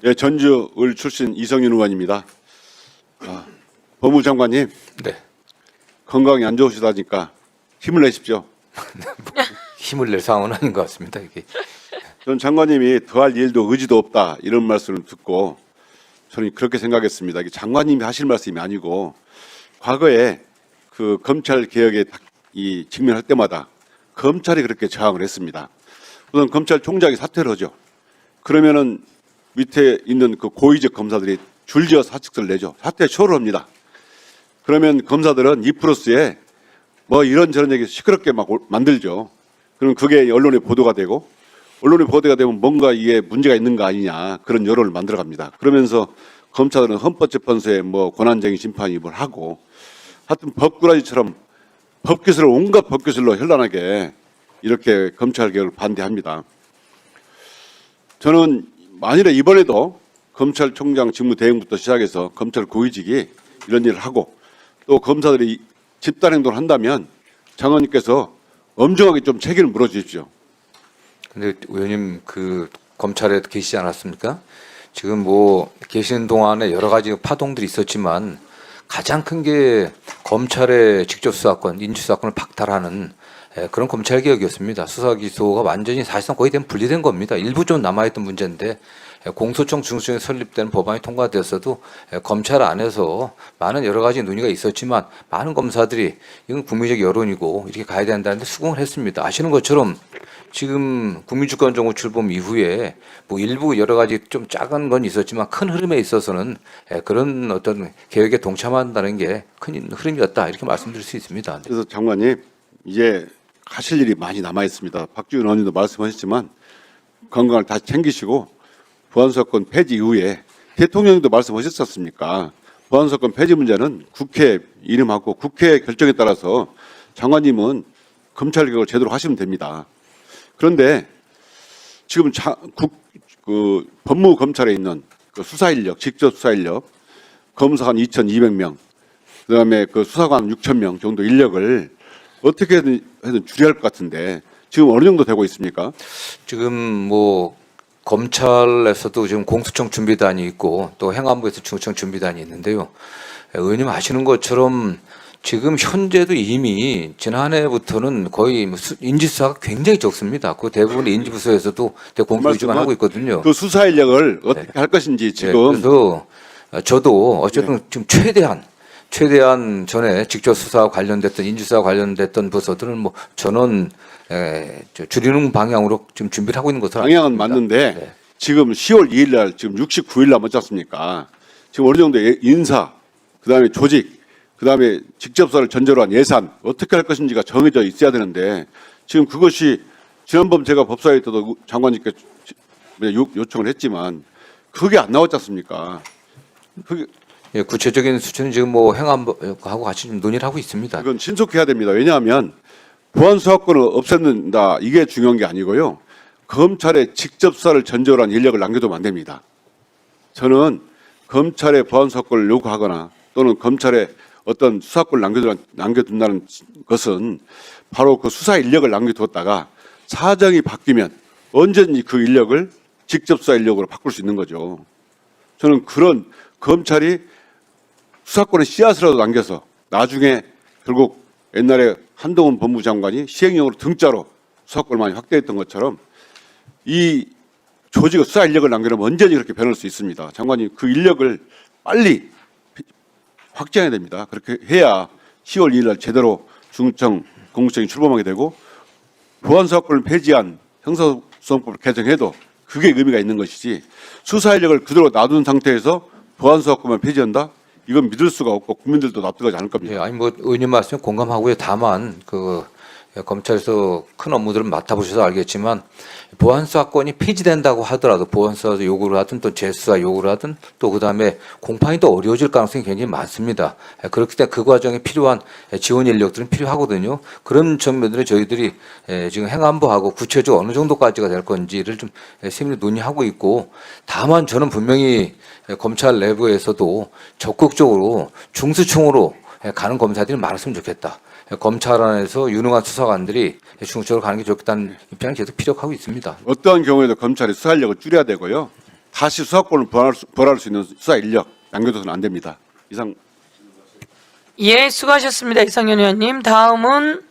네, 전주을 출신 이성윤 의원입니다. 법무장관님, 네. 건강이 안 좋으시다니까 힘을 내십시오. 힘을 낼 상황은 아닌 것 같습니다. 이게. 전 장관님이 더할 일도 의지도 없다 이런 말씀을 듣고 저는 그렇게 생각했습니다. 이게 장관님이 하실 말씀이 아니고 과거에 그 검찰 개혁에 이 직면할 때마다 검찰이 그렇게 저항을 했습니다. 우선 검찰총장이 사퇴를 하죠. 그러면은 밑에 있는 그 고위직 검사들이 줄지어 사직서를 내죠. 사퇴 초를 합니다. 그러면 검사들은 이 플러스에 뭐 이런저런 얘기 시끄럽게 막 만들죠. 그럼 그게 언론에 보도가 되고 언론에 보도가 되면 뭔가 이게 문제가 있는 거 아니냐 그런 여론을 만들어 갑니다. 그러면서 검사들은 헌법재판소에 뭐 권한쟁의 심판이 뭘 하고 하여튼 법꾸라지처럼 법기술을 온갖 법기술로 현란하게 이렇게 검찰 개혁을 반대합니다. 저는 만일에 이번에도 검찰총장 직무 대행부터 시작해서 검찰 고위직이 이런 일을 하고 또 검사들이 집단행동을 한다면 장관님께서 엄중하게 좀 책임을 물어주십시오. 근데 의원님 그 검찰에 계시지 않았습니까? 지금 뭐 계시는 동안에 여러 가지 파동들이 있었지만 가장 큰 게 검찰의 직접 수사권, 인지수사권을 박탈하는 그런 검찰 개혁이었습니다. 수사 기소가 완전히 사실상 거의 분리된 겁니다. 일부 좀 남아있던 문제인데 공소청 중수청에 설립된 법안이 통과되었어도 검찰 안에서 많은 여러 가지 논의가 있었지만 많은 검사들이 이건 국민적 여론이고 이렇게 가야 된다는데 수긍을 했습니다. 아시는 것처럼 지금 국민주권정부 출범 이후에 뭐 일부 여러 가지 좀 작은 건 있었지만 큰 흐름에 있어서는 그런 어떤 개혁에 동참한다는 게 큰 흐름이었다 이렇게 말씀드릴 수 있습니다. 그래서 장관님 이제 하실 일이 많이 남아 있습니다. 박지원 의원님도 말씀하셨지만 건강을 다시 챙기시고 보안사건 폐지 이후에 대통령님도 말씀하셨었습니까? 보안사건 폐지 문제는 국회 이름하고 국회 결정에 따라서 장관님은 검찰 개혁을 제대로 하시면 됩니다. 그런데 지금 그 법무검찰에 있는 그 수사 인력, 직접 수사 인력, 검사관 2,200명, 그다음에 그 수사관 6,000명 정도 인력을 어떻게든 줄여야 할 것 같은데 지금 어느 정도 되고 있습니까? 지금 뭐 검찰에서도 지금 공수청 준비단이 있고 또 행안부에서 중수청 준비단이 있는데요. 의원님 아시는 것처럼 지금 현재도 이미 지난해부터는 거의 인지수사가 굉장히 적습니다. 그 대부분 인지부서에서도 공표 위주만 하고 있거든요. 그 수사 인력을 어떻게 할 것인지 지금. 그래서 저도 어쨌든 지금 최대한 전에 직접 수사와 관련됐던 인지수사와 관련됐던 부서들은 뭐 전원 줄이는 방향으로 지금 준비를 하고 있는 것으로 방향은 맞는데 네. 지금 10월 2일 날 지금 69일 남았지 않습니까? 지금 어느 정도 인사, 그다음에 조직, 그다음에 직접 수사를 전제로 한 예산 어떻게 할 것인지가 정해져 있어야 되는데 지금 그것이 지난번 제가 법사위에 때도 장관님께 요청을 했지만 그게 안 나왔지 않습니까? 그게 예, 구체적인 수치는 지금 뭐 행안부하고 같이 좀 논의를 하고 있습니다. 이건 신속해야 됩니다. 왜냐하면 보안수사권을 없앤다 이게 중요한 게 아니고요. 검찰의 직접 수사를 전제로 한 인력을 남겨두면 안 됩니다. 저는 검찰의 보안수사권을 요구하거나 또는 검찰의 어떤 수사권을 남겨둔다는 것은 바로 그 수사 인력을 남겨두었다가 사정이 바뀌면 언제든지 그 인력을 직접 수사 인력으로 바꿀 수 있는 거죠. 저는 그런 검찰이 수사권의 씨앗이라도 남겨서 나중에 결국 옛날에 한동훈 법무장관이 시행령으로 등자로 수사권을 많이 확대했던 것처럼 이 조직의 수사 인력을 남겨놓으면 언제든지 그렇게 변할 수 있습니다. 장관님 그 인력을 빨리 확장해야 됩니다. 그렇게 해야 10월 2일 날 제대로 중청 공수청이 출범하게 되고 보안수사권을 폐지한 형사소송법을 개정해도 그게 의미가 있는 것이지 수사 인력을 그대로 놔둔 상태에서 보안수사권만 폐지한다? 이건 믿을 수가 없고 국민들도 납득하지 않을 겁니다. 예, 아니 뭐 의원님 말씀에 공감하고요. 다만 그 검찰에서 큰 업무들을 맡아보셔서 알겠지만 보안수사권이 폐지된다고 하더라도 보안수사 요구를 하든 또 재수사 요구를 하든 또 그다음에 공판이 더 어려워질 가능성이 굉장히 많습니다. 그렇기 때문에 그 과정에 필요한 지원 인력들은 필요하거든요. 그런 측면들은 저희들이 지금 행안부하고 구체적으로 어느 정도까지가 될 건지를 좀 세밀히 논의하고 있고 다만 저는 분명히 검찰 내부에서도 적극적으로 중수청으로 가는 검사들이 많았으면 좋겠다. 검찰 안에서 유능한 수사관들이 중적으로 가는 게 좋겠다는 입장을 계속 피력하고 있습니다. 어떠한 경우에도 검찰이 수사인력을 줄여야 되고요. 다시 수사권을 부활할 수 있는 수사 인력 남겨둬서는 안 됩니다. 이상. 예, 수고하셨습니다. 이상현 의원님. 다음은